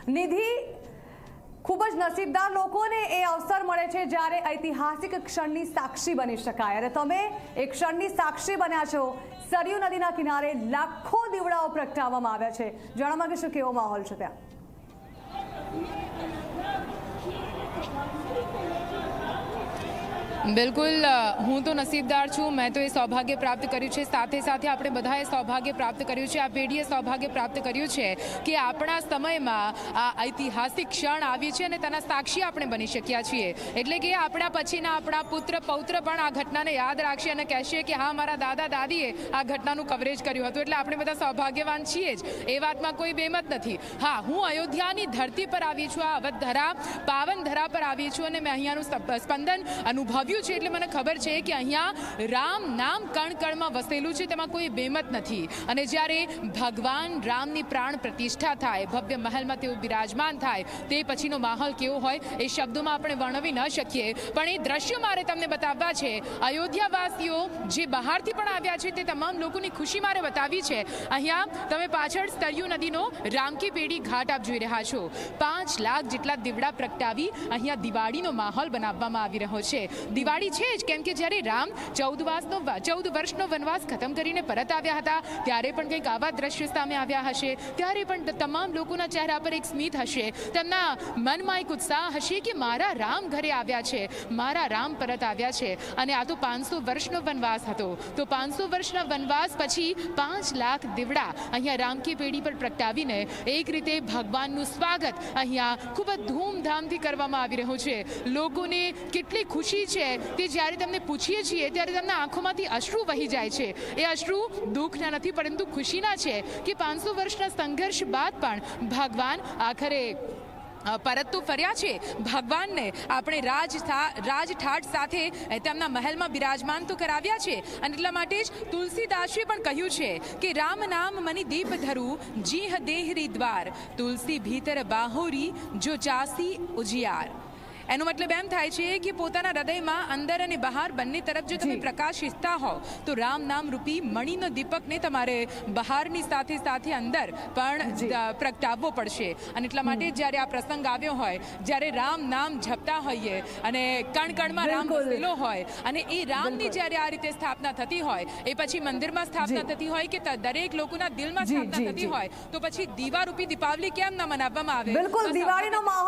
નિધિ, ખૂબ જ નસીબદાર લોકોને એ અવસર મળે છે જ્યારે ઐતિહાસિક ક્ષણની સાક્ષી બની શકાય, અને તમે એ ક્ષણની સાક્ષી બન્યા છો। સરયુ નદીના કિનારે લાખો દીવડાઓ પ્રગટાવવામાં આવ્યા છે। જાણવા માંગીશું કેવો માહોલ છે ત્યાં? बिल्कुल हूँ तो नसीबदार छूँ। मैं तो ये सौभाग्य प्राप्त कर्યું છે, સાથે સાથે આપણે બધાએ સૌભાગ્ય પ્રાપ્ત કર્યું છે, આ પેઢીએ સૌભાગ્ય પ્રાપ્ત કર્યું છે કે આપણા સમયમાં આ ઐતિહાસિક ક્ષણ આવી છે અને તેના સાક્ષી આપણે બની શક્યા છીએ। એટલે કે આપણા પછીના આપણા પુત્ર પૌત્ર પણ આ ઘટનાને યાદ રાખશે અને કહેશે કે હા, મારા દાદા દાદીએ આ ઘટનાનું કવરેજ કર્યું હતું। એટલે આપણે બધા સૌભાગ્યવાન છીએ જ, એ વાતમાં કોઈ બેમત નથી। હા, હું અયોધ્યાની ધરતી પર આવી છું, આ અવધ ધરા પાવન ધરા પર આવી છું અને મેં અહીંયાનું સ્પંદન અનુભવ્યું છે। એટલે મને ખબર છે કે અહીંયા રામ નામ કણ કણમાં વસેલું છે, તેમાં કોઈ બેમત નથી। અને જ્યારે ભગવાન રામની પ્રાણ પ્રતિષ્ઠા થાય, ભવ્ય મહેલમાં તેઓ બિરાજમાન થાય, તે પછીનો માહોલ કેવો હોય એ શબ્દોમાં આપણે વર્ણવી ન શકીએ, પણ એ દ્રશ્યો મારે તમને બતાવવા છે। અયોધ્યાવાસીઓ જે બહારથી પણ આવ્યા છે તે તમામ લોકોની ખુશી મારે બતાવી છે। અહીંયા તમે પાછળ સરયુ નદીનો રામકી પેઢી ઘાટ આપ જોઈ રહ્યા છો। 5 લાખ જેટલા દીવડા પ્રગટાવી અહીંયા દિવાળીનો માહોલ બનાવવામાં આવી રહ્યો છે। દિવાળી છે જ કેમ કે જ્યારે રામ 14 વર્ષનો વનવાસ ખતમ કરીને પરત આવ્યા હતા ત્યારે પણ કંઈક આવા દ્રશ્યો સામે આવ્યા હશે। ત્યારે પણ તમામ લોકોના ચહેરા પર એક સ્મિત હશે, તેમના મનમાં એક ઉત્સાહ હશે કે મારા રામ ઘરે આવ્યા છે, મારા રામ પરત આવ્યા છે। અને આ તો 500 વર્ષનો વનવાસ હતો, તો 500 વર્ષના વનવાસ પછી 5 લાખ દીવડા અહીંયા રામકી પેઢી પર પ્રગટાવીને એક રીતે ભગવાનનું સ્વાગત અહીંયા ખૂબ જ ધૂમધામથી કરવામાં આવી રહ્યું છે। લોકોને કેટલી ખુશી છે તે જ્યારે તમને પૂછીએ છીએ ત્યારે તેમના આંખોમાંથી અશ્રુ વહી જાય છે। એ અશ્રુ દુઃખના નથી પરંતુ ખુશીના છે કે 500 વર્ષના સંઘર્ષ બાદ પણ ભગવાન આખરે પરત તો ફર્યા છે। ભગવાનને આપણે રાજઠાઠ સાથે તેમના મહેલમાં બિરાજમાન તો કરાવ્યા છે, અને એટલા માટે જ તુલસીદાસે પણ કહ્યું છે કે રામ નામ મની દીપ ધરું જીહ દેહરી દ્વાર, તુલસી ભીતર બાહોરી જો ચાસી ઉજિયાર। એનો મતલબ એમ થાય છે કે પોતાના હૃદયમાં અંદર અને બહાર બંને તરફ જો તમે પ્રકાશ ઈચ્છતા હોવ તો રામ નામ રૂપી મણીનો દીપકને તમારે બહારની સાથે સાથે અંદર પણ પ્રગટાવવો પડશે। અને એટલા માટે જ્યારે આ પ્રસંગ આવ્યો હોય, જ્યારે રામ નામ જપતા હોઈએ અને કણ કણમાં રામ વસેલો હોય અને એ રામની જ્યારે આ રીતે સ્થાપના થતી હોય, એ પછી મંદિરમાં સ્થાપના થતી હોય કે દરેક લોકોના દિલમાં સ્થાપના થતી હોય, તો પછી દીવારૂપી દીપાવલી કેમ ન મનાવવામાં આવે? બિલકુલ, દિવાળીનો માહોલ